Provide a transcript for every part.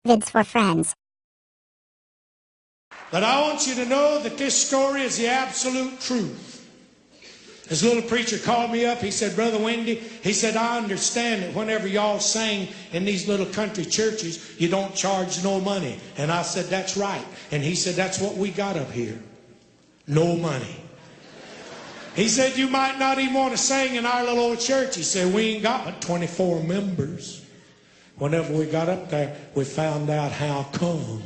Vids for friends. But I want you to know that this story is the absolute truth. This little preacher called me up. He said, Brother Wendy, he said, I understand that whenever y'all sing in these little country churches, you don't charge no money. And I said, that's right. And he said, that's what we got up here. No money. He said, you might not even want to sing in our little old church. He said, we ain't got but 24 members. Whenever we got up there, we found out how come.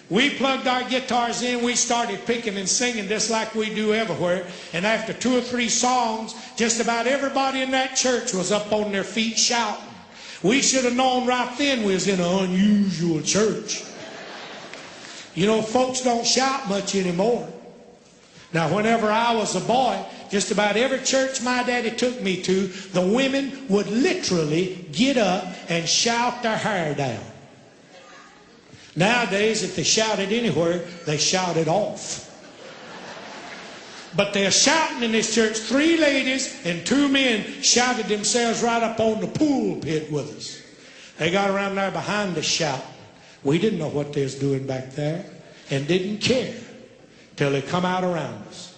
We plugged our guitars in, we started picking and singing just like we do everywhere. And after 2 or 3 songs, just about everybody in that church was up on their feet shouting. We should have known right then we was in an unusual church. You know, folks don't shout much anymore. Now, whenever I was a boy, just about every church my daddy took me to, the women would literally get up and shout their hair down. Nowadays, if they shouted anywhere, they shouted off. But they're shouting in this church. 3 ladies and 2 men shouted themselves right up on the pulpit with us. They got around there behind us shouting. We didn't know what they was doing back there and didn't care till they come out around us.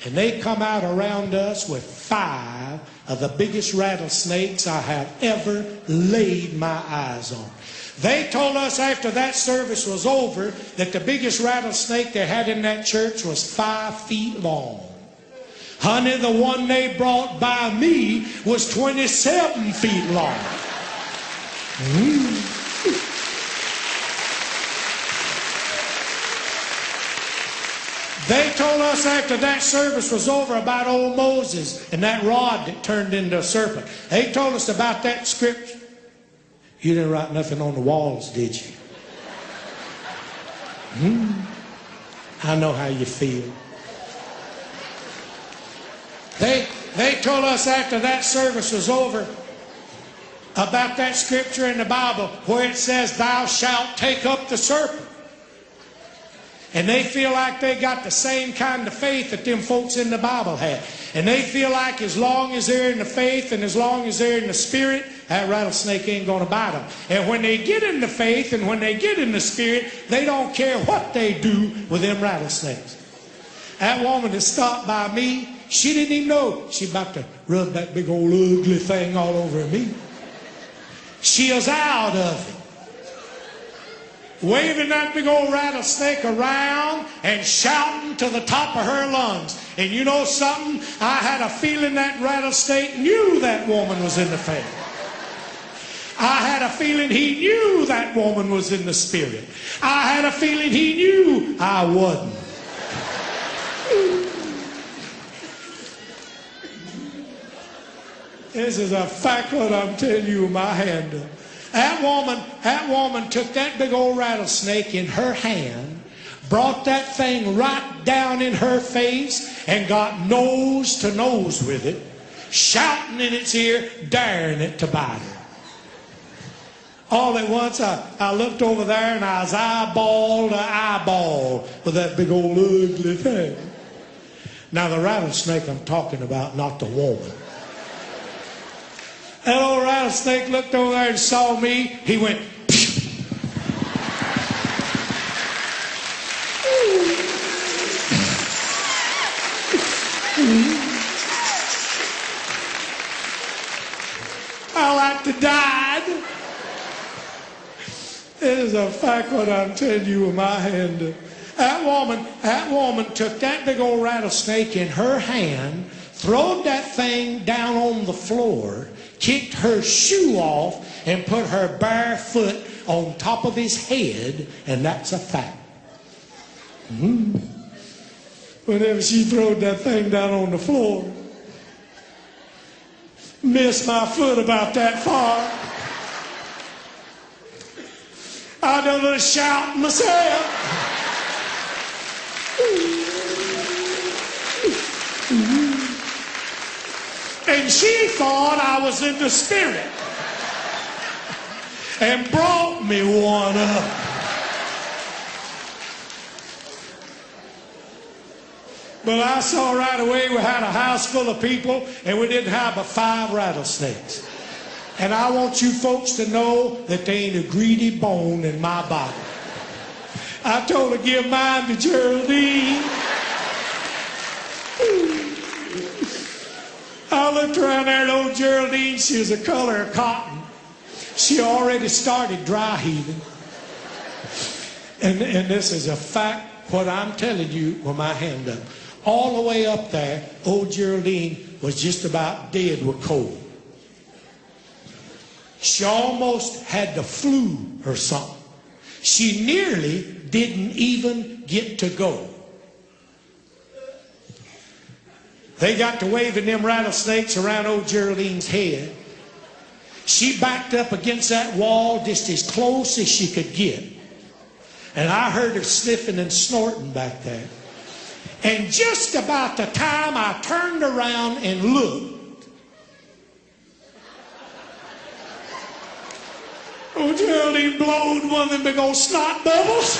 And they come out around us with 5 of the biggest rattlesnakes I have ever laid my eyes on. They told us after that service was over that the biggest rattlesnake they had in that church was 5 feet long. Honey, the one they brought by me was 27 feet long. They told us after that service was over about old Moses and that rod that turned into a serpent. They told us about that scripture. You didn't write nothing on the walls, did you? I know how you feel. They told us after that service was over about that scripture in the Bible where it says, thou shalt take up the serpent. And they feel like they got the same kind of faith that them folks in the Bible had. And they feel like as long as they're in the faith and as long as they're in the spirit, that rattlesnake ain't going to bite them. And when they get in the faith and when they get in the spirit, they don't care what they do with them rattlesnakes. That woman that stopped by me, she didn't even know she about to rub that big old ugly thing all over me. She was out of it. Waving that big old rattlesnake around and shouting to the top of her lungs. And you know something? I had a feeling that rattlesnake knew that woman was in the faith. I had a feeling he knew that woman was in the spirit. I had a feeling he knew I wasn't. This is a fact what I'm telling you with my hand up. That woman took that big old rattlesnake in her hand, brought that thing right down in her face, and got nose to nose with it, shouting in its ear, daring it to bite her. All at once, I looked over there and I was eyeball to eyeball with that big old ugly thing. Now, the rattlesnake I'm talking about, not the woman. That old rattlesnake looked over there and saw me. He went, phew. I like to die. It is a fact what I'm telling you with my hand. That woman took that big old rattlesnake in her hand, throwed that thing down on the floor, kicked her shoe off, and put her bare foot on top of his head, and that's a fact. Whenever she throwed that thing down on the floor, missed my foot about that far. I done a little shout myself. And she thought I was in the spirit and brought me one up. But I saw right away we had a house full of people and we didn't have but 5 rattlesnakes. And I want you folks to know that there ain't a greedy bone in my body. I told her to give mine to Geraldine. I looked around there at old Geraldine. She was the color of cotton. She already started dry heaving. And this is a fact, what I'm telling you with my hand up. All the way up there, old Geraldine was just about dead with cold. She almost had the flu or something. She nearly didn't even get to go. They got to waving them rattlesnakes around old Geraldine's head. She backed up against that wall just as close as she could get. And I heard her sniffing and snorting back there. And just about the time I turned around and looked, old Geraldine blowed one of them big old snot bubbles.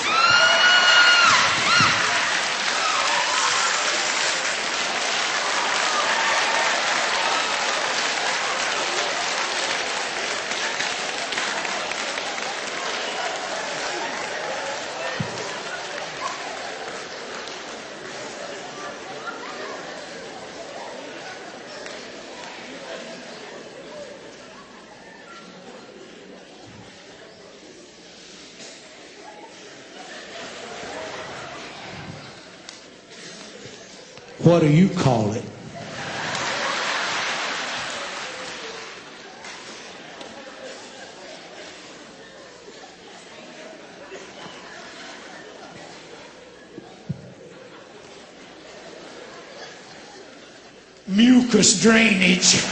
What do you call it? Mucus drainage.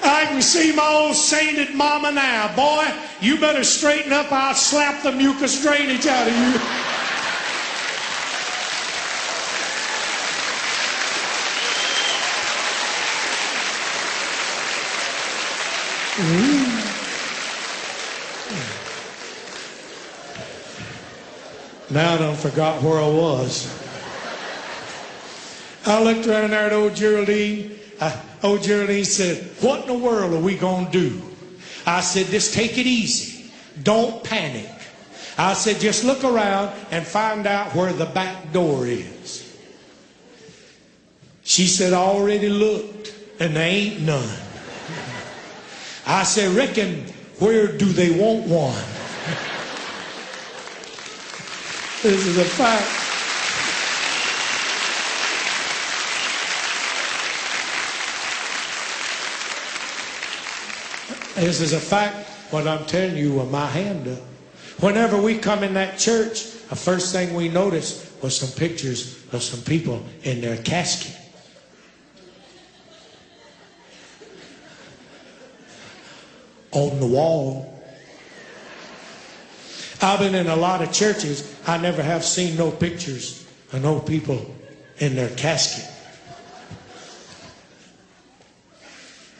I can see my old sainted mama now. Boy, you better straighten up. I'll slap the mucus drainage out of you. Now I done forgot where I was. I looked around there at old Geraldine. Old Geraldine said, "What in the world are we going to do?" I said, "Just take it easy. Don't panic." I said, "Just look around and find out where the back door is." She said, "I already looked, and there ain't none." I said, "Reckon, where do they want one?" This is a fact. This is a fact, what I'm telling you with my hand up. Whenever we come in that church, the first thing we noticed was some pictures of some people in their casket. On the wall. I've been in a lot of churches. I never have seen no pictures of no people in their casket.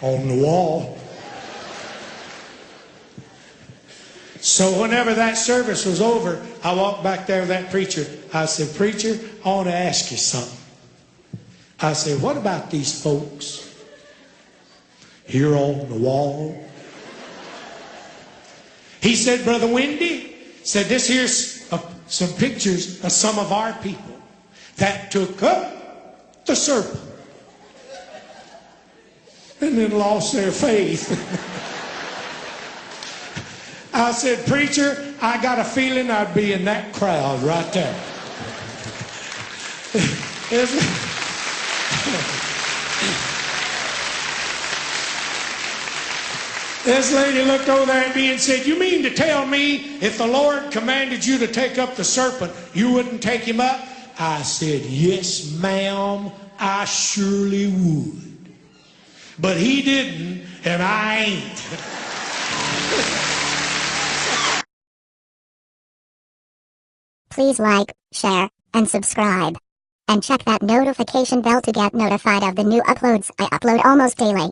On the wall. So whenever that service was over, I walked back there with that preacher. I said, "Preacher, I want to ask you something." I said, "What about these folks here on the wall?" He said, "Brother Wendy," said, "this here's some pictures of some of our people that took up the serpent and then lost their faith." I said, "Preacher, I got a feeling I'd be in that crowd right there." This lady looked over there at me and said, "You mean to tell me if the Lord commanded you to take up the serpent, you wouldn't take him up?" I said, "Yes, ma'am, I surely would. But he didn't, and I ain't." Please like, share, and subscribe. And check that notification bell to get notified of the new uploads I upload almost daily.